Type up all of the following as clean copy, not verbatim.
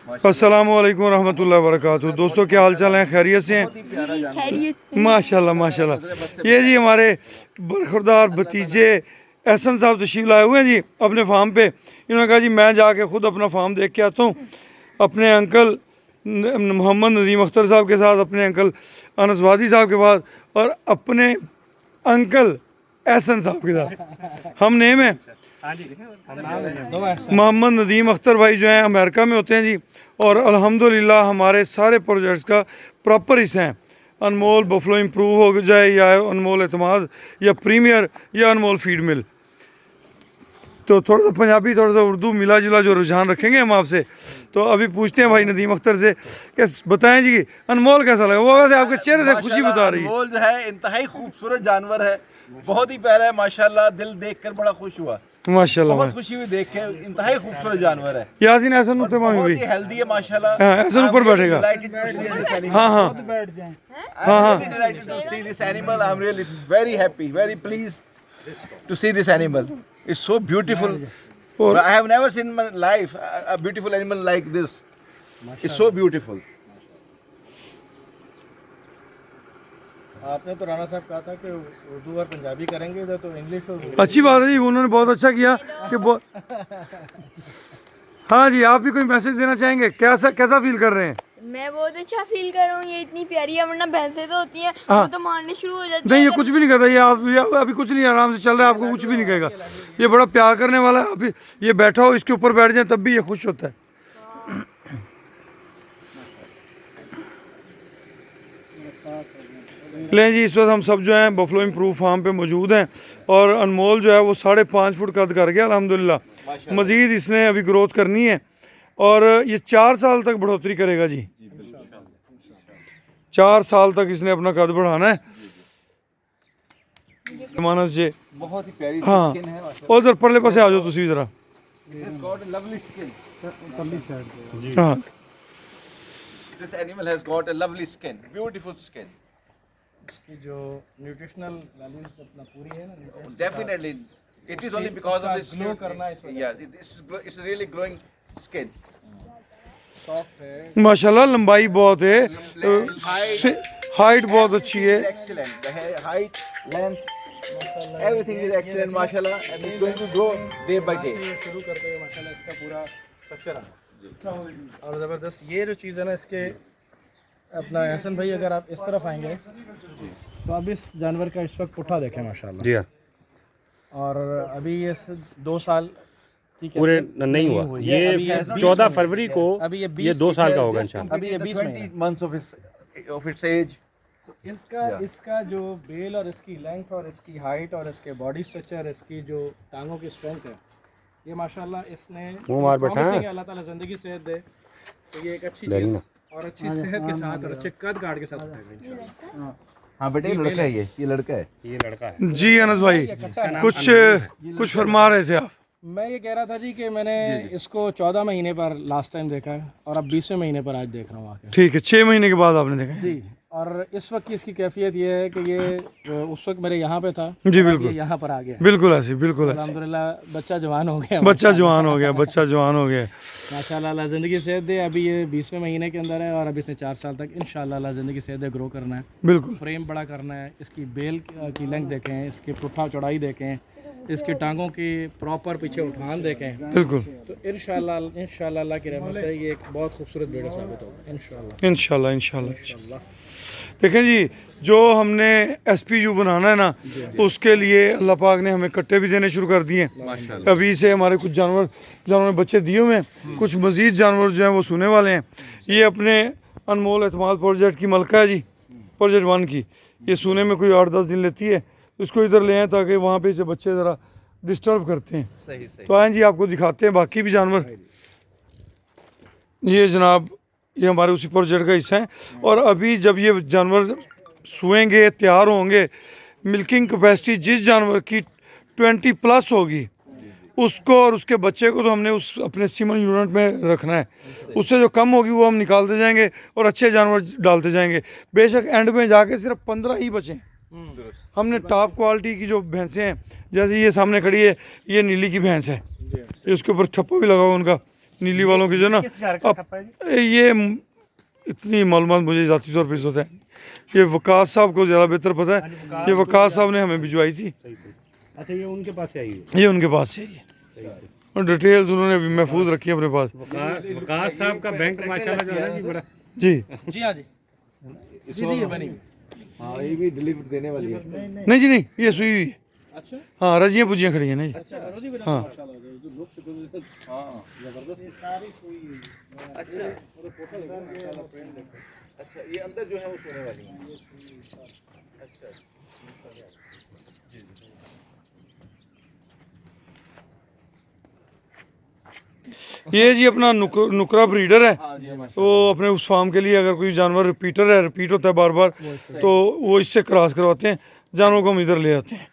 अस्सलामु अलैकुम रहमतुल्लाहि व बरकातहू। दोस्तों क्या हाल चाल है, खैरियत से हैं? माशाल्लाह माशाल्लाह। ये जी हमारे बरखुरदार भतीजे एहसन साहब तशरीफ लाए हुए हैं जी अपने फार्म पे। इन्होंने कहा जी मैं जाके खुद अपना फार्म देख के आता हूँ अपने अंकल मोहम्मद नदीम अख्तर साहब के साथ, अपने अंकल अनस वादी साहब के बाद और अपने अंकल एहसन साहब के साथ। हम नेम है मोहम्मद नदीम अख्तर भाई जो हैं अमेरिका में होते हैं जी, और अल्हम्दुलिल्लाह हमारे सारे प्रोजेक्ट्स का प्रॉपर हिस्सा हैं। अनमोल बफलो इम्प्रूव हो जाए या अनमोल एतमाद या प्रीमियर या अनमोल फीड मिल, तो थोड़ा सा पंजाबी थोड़ा सा उर्दू मिला जुला जो रुझान रखेंगे हम आपसे। तो अभी पूछते हैं भाई नदीम अख्तर से कि बताएं जी अनमोल कैसा लगा। वो वैसे आपके चेहरे से खुशी बता रही है। अनमोल जो है इंतहाई खूबसूरत जानवर है, बहुत ही प्यारा है माशाल्लाह। दिल देखकर बड़ा खुश हुआ, माशाल्लाह, बहुत खुशी हुई देख के। इंतहाई खूबसूरत जानवर है। यासीन ऐसा होते मामी बहुत भाई, ही हेल्दी है माशाल्लाह। हाँ ऐसा ऊपर बैठेगा। हाँ हाँ delighted to see this animal. I'm really very happy, very pleased to see this animal. It's so beautiful. और I have never seen in my life a beautiful animal like this. It's so beautiful. आपने तो राणा साहब कहा था कि उर्दू और पंजाबी करेंगे, इधर तो इंग्लिश और अच्छी बात है जी, उन्होंने बहुत अच्छा किया कि हाँ जी, आप भी कोई मैसेज देना चाहेंगे? कैसा कैसा फील कर रहे हैं? मैं बहुत अच्छा फील कर रहा हूँ। ये इतनी प्यारी है, वरना भैंसें तो होती हैं हाँ। वो तो मारने शुरू हो जाती नहीं, हैं। ये कुछ भी नहीं करता। ये अभी कुछ नहीं, आराम से चल रहा है, आपको कुछ भी नहीं कहेगा। ये बड़ा प्यार करने वाला है। अभी ये बैठा हो, इसके ऊपर बैठ जाए तब भी ये खुश होता है। लें जी, इस वक्त हम सब जो हैं बफलो इम्प्रूव फार्म पे मौजूद हैं और अनमोल जो है वो 5.5 फुट कद कर गया अल्हम्दुलिल्लाह। मज़ीद इसने अभी ग्रोथ करनी है और ये 4 साल तक बढ़ोतरी करेगा जी। 4 साल तक इसने अपना कद बढ़ाना है। मानस जी बहुत ही प्यारी हाँ, skin है माशाल्लाह. और उधर परले पासे आ जाओ तुसी जरा। It's got a lovely skin. हाँ This animal has got a lovely skin, beautiful skin. इसकी जो न्यूट्रिशनल वैल्यूज अपना पूरी है ना, Definitely, it is only because of this glow करना है इस वजह Yeah, it's really glowing skin. Soft है। माशाल्लाह लंबाई बहुत है, हाइट बहुत अच्छी है। It's excellent. The height, length, everything is excellent, mashallah, and it's going to grow day by day. ये शुरू करते हुए माशाल्लाह इसका पूरा स्ट्रक्चर है और ज़बरदस्त। ये जो चीज़ है ना इसके अपना एहसन भाई, अगर आप इस तरफ आएंगे तो अब इस जानवर का इस वक्त पुट्ठा देखें माशाल्लाह। जी हाँ, और अभी ये 2 साल पूरे नहीं हुआ। ये 14 फरवरी को अभी ये 2 साल का होगा इंशाल्लाह। अभी ये 20 20 months of its age. तो इसका जो बेल और इसकी लेंथ और इसकी हाइट और इसके बॉडी स्ट्रक्चर, इसकी जो टांगों की स्ट्रेंथ है, ये माशाल्लाह इसने मुंह मार बैठा है। promising है, अल्लाह ताला ज़िंदगी सेहत दे तो ये एक अच्छी चीज़ और अच्छी सेहत के साथ और अच्छे कद काट के साथ उठाएगा इंशाल्लाह। हाँ बेटे, ये लड़का है, ये लड़का है. ये लड़का है। जी अनस भाई, कुछ फरमा रहे थे आप? मैं ये कह रहा था जी कि मैंने इसको 14 महीने पर लास्ट टाइम देखा है और अब 20वें महीने पर आज देख रहा हूँ आके। ठीक है, 6 महीने के बाद आपने देखा है। जी, और इस वक्त की इसकी कैफियत ये है कि ये उस वक्त मेरे यहाँ पे था जी, और बिल्कुल। ये यहाँ पर आ गया। बिल्कुल ऐसी, बिल्कुल ऐसी। अल्हम्दुलिल्लाह बच्चा जवान हो गया, बच्चा जवान हो गया, बच्चा जवान हो गया। माशाल्लाह अल्लाह ज़िंदगी सेहत दे। अभी ये 20वें महीने के अंदर है और अभी इसने 4 साल तक इंशाल्लाह अल्लाह ज़िंदगी सेहत दे ग्रो करना है। बिल्कुल फ्रेम बड़ा करना है, इसकी बेल की लेंथ देखें, इसकी पुट्ठा चौड़ाई देखें, इसकी टांगों की प्रॉपर पीछे उठान देखें, बिल्कुल। तो इंशाल्लाह अल्लाह की रहमत से ये एक बहुत खूबसूरत भेड़ साबित होगा इंशाल्लाह। इंशाल्लाह इंशाल्लाह। देखें जी, जो हमने SPU बनाना है ना, उसके लिए अल्लाह पाक ने हमें कट्टे भी देने शुरू कर दिए। अभी से हमारे कुछ जानवर बच्चे दिए हुए हैं, कुछ मज़ीद जानवर जो हैं वो सुने वाले हैं। ये अपने अनमोल एतमाद प्रोजेक्ट की मलका है जी, प्रोजेक्ट 1 की। ये सुने में कोई 8-10 दिन लेती है, इसको इधर ले आए ताकि वहाँ पे इसे बच्चे ज़रा डिस्टर्ब करते हैं। सही. तो आए जी, आपको दिखाते हैं बाकी भी जानवर। ये जनाब, ये हमारे उसी प्रोजेक्ट का हिस्सा है और अभी जब ये जानवर सुएंगे, तैयार होंगे, मिल्किंग कैपेसिटी जिस जानवर की 20+ होगी उसको और उसके बच्चे को तो हमने उस अपने सीमन यूनिट में रखना है। उससे जो कम होगी वो हम निकालते जाएंगे और अच्छे जानवर डालते जाएंगे। बेशक एंड में जाके सिर्फ 15 ही बचें। हमने टॉप क्वालिटी की जो भैंसें हैं, जैसे ये सामने खड़ी है, ये नीली की भैंस है, ये उसके ऊपर ठप्पा भी लगा हुआ उनका, नीली वालों की जो ना ये इतनी मालूमात मुझे ज़ाती तौर पर इस वक्त है, ये वकास साहब को ज़्यादा बेहतर पता है। ये वकास साहब ने हमें भिजवाई थी, अच्छा ये उनके पास से आई है। ये उनके पास से ही है और डिटेल्स उन्होंने अभी महफूज रखी है अपने पास। वकास साहब का बैंक माशाल्लाह जो है ना जी बड़ा। जी जी हाँ जी जी जी ये बनी हुई। हाँ ये भी डिलीवरी देने वाली है। नहीं जी नहीं, ये सुई हुई है। अच्छा हाँ रजियाँ पुजियाँ खड़ी हैं ना जी। हाँ अच्छा ये अंदर जो है वो सोने वाली है। अच्छा ये जी अपना नुकरा ब्रीडर है। हाँ जी वो अपने उस फार्म के लिए अगर कोई जानवर रिपीटर है, रिपीट होता है बार बार, तो वो इससे क्रॉस करवाते हैं, जानवरों को हम इधर ले आते हैं।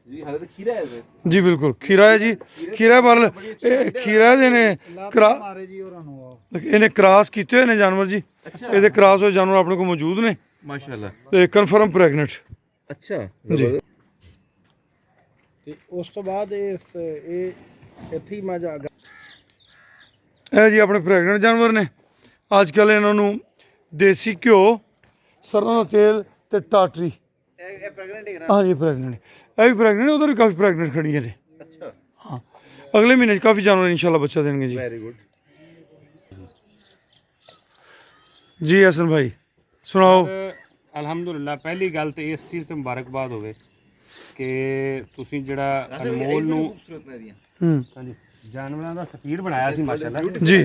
जी हाले तो खीरा है ये। जी बिल्कुल खीरा है जी, खीरा बाल खीरा देने इन्हें क्रॉस किए हुए ने जानवर जी। ये क्रॉस हुए जानवर अपने को मौजूद ने माशाल्लाह। ते कन्फर्म प्रेगनेंट। अच्छा जी ਤੇ ਉਸ ਤੋਂ ਬਾਅਦ ਇਹ ਇੱਥੇ ਹੀ ਮੱਝ ਆ ਗਿਆ। ਇਹ ਜੀ ਆਪਣੇ ਪ੍ਰੈਗਨੈਂਟ ਜਾਨਵਰ ਨੇ। ਅੱਜ ਕੱਲ੍ਹ ਇਹਨਾਂ ਨੂੰ ਦੇਸੀ ਘਿਓ, ਸਰੋਂ ਦਾ ਤੇਲ ਤੇ ਟਾਟਰੀ। ਇਹ प्रेग्नेंट है ना। हाँ जी प्रेगनेंट, ये भी प्रेगनेंट, उधर भी काफ़ी प्रेगनेंट खड़ी है जी। अच्छा हाँ अगले महीने काफ़ी जानवर इंशाल्लाह बच्चा देंगे जी। Very good. जी हसन भाई सुनाओ। ਅਲਹਮਦੁਲਿਲਾ ਪਹਿਲੀ ਗੱਲ ਤੇ ਇਸ ਚੀਜ਼ ਤੇ ਮੁਬਾਰਕਬਾਦ ਹੋਵੇ ਕਿ ਤੁਸੀਂ ਜਿਹੜਾ ਅਨਮੋਲ ਨੂੰ खूबसूरत नदियाँ। ਹਾਂਜੀ ਜਾਨਵਰਾਂ ਦਾ ਸਫੀਰ ਬਣਾਇਆ ਸੀ ਮਾਸ਼ਾਅੱਲਾ। जी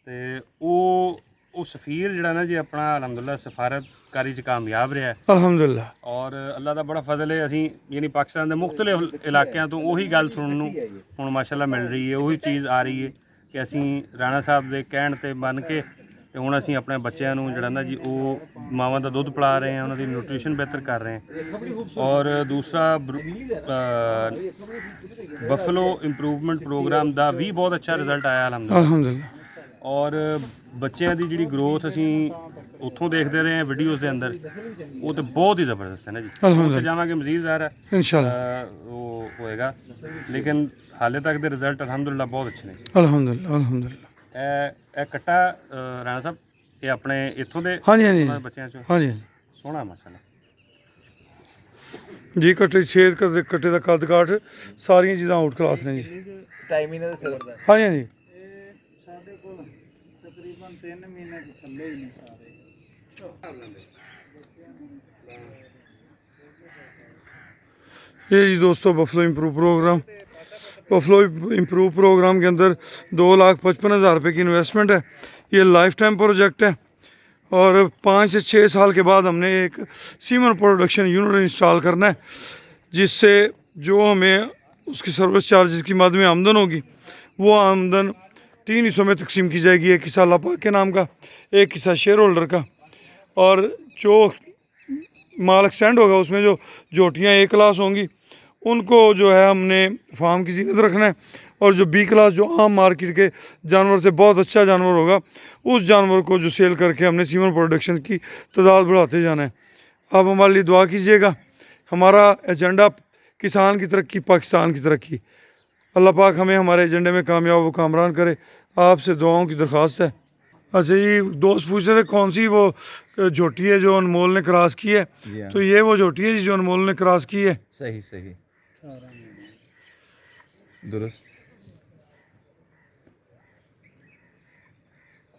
ਤੇ ਉਹ ਸਫੀਰ ਜਿਹੜਾ ਨਾ ਜੀ ਆਪਣਾ ਅਲਹਮਦੁਲਿਲਾ ਸਫਾਰਤਕਾਰੀ 'ਚ ਕਾਮਯਾਬ ਰਿਹਾ ਹੈ। अल्हम्दुलिल्लाह। ਔਰ ਅੱਲਾ ਦਾ ਬੜਾ ਫਜ਼ਲ ਹੈ, ਅਸੀਂ ਯਾਨੀ ਪਾਕਿਸਤਾਨ ਦੇ ਮੁਖਤਲਿਫ ਇਲਾਕਿਆਂ ਤੋਂ ਉਹੀ ਗੱਲ ਸੁਣਨ ਨੂੰ ਹੁਣ ਮਾਸ਼ਾਅੱਲਾ ਮਿਲ ਰਹੀ ਹੈ, ਉਹੀ ਚੀਜ਼ ਆ ਰਹੀ ਹੈ ਕਿ ਅਸੀਂ ਰਾਣਾ ਸਾਹਿਬ ਦੇ ਕਹਿਣ ਤੇ ਮੰਨ ਕੇ ਤੇ ਹੁਣ ਅਸੀਂ ਆਪਣੇ ਬੱਚਿਆਂ ਨੂੰ ਜਿਹੜਾ ਨਾ ਜੀ ਉਹ ਮਾਵਾਂ ਦਾ ਦੁੱਧ ਪਿਲਾ ਰਹੇ ਹਾਂ, ਉਹਨਾਂ ਦੀ ਨਿਊਟ੍ਰੀਸ਼ਨ ਬਿਹਤਰ ਕਰ ਰਹੇ ਹਾਂ। ਔਰ ਦੂਸਰਾ ਬਫਲੋ ਇੰਪਰੂਵਮੈਂਟ ਪ੍ਰੋਗਰਾਮ ਦਾ ਵੀ ਬਹੁਤ ਅੱਛਾ ਰਿਜ਼ਲਟ ਆਇਆ ਅਲਹਮਦੁਲਿਲਾ। अल्हम्दुलिल्लाह। ਔਰ ਬੱਚਿਆਂ ਦੀ ਜਿਹੜੀ ਗਰੋਥ ਅਸੀਂ ਉੱਥੋਂ ਦੇਖਦੇ ਰਹੇ ਹਾਂ ਵੀਡੀਓਜ਼ ਦੇ ਅੰਦਰ, ਉਹ ਤੇ ਬਹੁਤ ਹੀ ਜ਼ਬਰਦਸਤ ਹੈ ਨਾ ਜੀ। ਉੱਥੇ ਜਾਵਾਂਗੇ ਮਜ਼ੀਦ ਜ਼ਾਹਰ ਹੈ इंशाल्लाह ਉਹ ਹੋਏਗਾ, ਲੇਕਿਨ ਹਾਲੇ ਤੱਕ ਦੇ ਰਿਜ਼ਲਟ ਅਲਹਮਦੁਲਿਲਾ ਬਹੁਤ ਅੱਛੇ ਨੇ। अल्हम्दुलिल्लाह अल्हम्दुलिल्लाह। ਇਹ ਕੱਟਾ ਰਾਣਾ ਸਾਹਿਬ ਇਹ ਆਪਣੇ ਇੱਥੋਂ ਦੇ हाँ जी हाँ जी ਉਹਨਾਂ ਦੇ ਬੱਚਿਆਂ ਚੋਂ हाँ जी ਸੋਹਣਾ ਮਾਸ਼ਾਅੱਲਾ। जी कट्टे छेद करते कट्टे का कद काठ सारियां चीज़ां आउट क्लास ने जी। टाइम ही ना सर। हाँ जी हाँ जी। ਸਾਡੇ ਕੋਲ ਤਕਰੀਬਨ 3 ਮਹੀਨੇ ਦੇ ਥੱਲੇ ਹੀ ਨੇ ਸਾਰੇ। ये जी दोस्तों buffalo improve programme, buffalo improve programme के अंदर 2,55,000 रुपये की इन्वेस्टमेंट है। ये लाइफ टाइम प्रोजेक्ट है और 5 से 6 साल के बाद हमने एक सीमन प्रोडक्शन यूनिट इंस्टॉल करना है, जिससे जो हमें उसकी सर्विस चार्जेस की मद में आमदन होगी वो आमदन 3 हिस्सों में तकसीम की जाएगी। एक हिस्सा अल्लाह पाक के नाम का, एक हिस्सा शेयर होल्डर का, और जो माल एक्सटेंड होगा उसमें जो जोटियाँ ए क्लास होंगी उनको जो है हमने फार्म की जीनत रखना है, और जो बी क्लास जो आम मार्केट के जानवर से बहुत अच्छा जानवर होगा उस जानवर को जो सेल करके हमने सीमन प्रोडक्शन की तादाद बढ़ाते जाना है। आप हमारे लिए दुआ कीजिएगा। हमारा एजेंडा किसान की तरक्की, पाकिस्तान की तरक्की। अल्लाह पाक हमें हमारे एजेंडे में कामयाब व कामरान करे। आपसे दुआओं की दरख्वास्त है। अच्छा जी दोस्त पूछ रहे थे कौन सी वो झोटी है जो अनमोल ने क्रॉस की है, तो ये वो झोटी है जी जो अनमोल ने क्रॉस की है। सही सही दुरुस्त।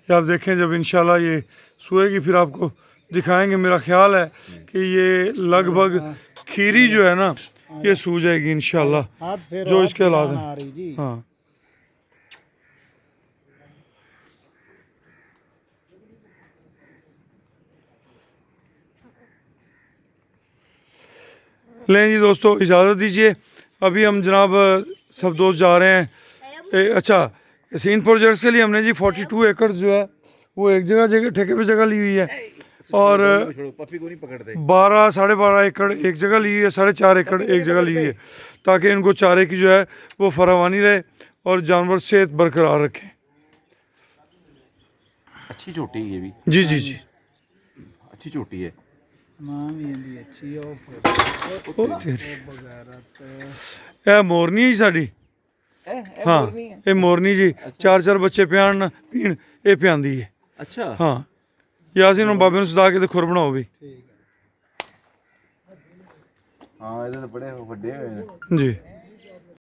ये आप देखें जब इंशाल्लाह ये सोएगी फिर आपको दिखाएंगे। मेरा ख्याल है कि ये लगभग खीरी जो है ना ये सू जाएगी इंशाल्लाह, जो इसके हालात हैं। हाँ लें जी दोस्तों इजाज़त दीजिए। अभी हम जनाब सब दोस्त जा रहे हैं अच्छा सीन प्रोजेक्ट्स के लिए। हमने जी 42 एकड़ जो है वो एक जगह ठेके पे जगह ली हुई है, और 12 साढ़े 12 एकड़ एक जगह ली हुई है, 4.5 एकड़ एक जगह ली हुई है, ताकि इनको चारे की जो है वो फरावानी रहे और जानवर सेहत बरकरार रखें। अच्छी चोटी है ये भी। जी जी जी अच्छी चोटी है। मां भी इंदी अच्छी है ਉਹ ਤੇਰੀ ਇਹ ਮੋਰਨੀ ਹੈ ਜੀ ਸਾਡੀ ਹਾਂ ਇਹ ਮੋਰਨੀ ਜੀ ਚਾਰ ਚਾਰ ਬੱਚੇ ਪਿਆਣ ਪੀਣ ਇਹ ਪਿਆਂਦੀ ਹੈ ਅੱਛਾ ਹਾਂ ਯਾਸੀਨ ਨੂੰ ਬਾਬੇ ਨੂੰ ਸਦਾ ਕੇ ਤੇ ਖੁਰ ਬਣਾਓ ਵੀ ਹਾਂ ਇਹਦੇ ਤਾਂ ਬੜੇ ਵੱਡੇ ਹੋਏ ਨੇ ਜੀ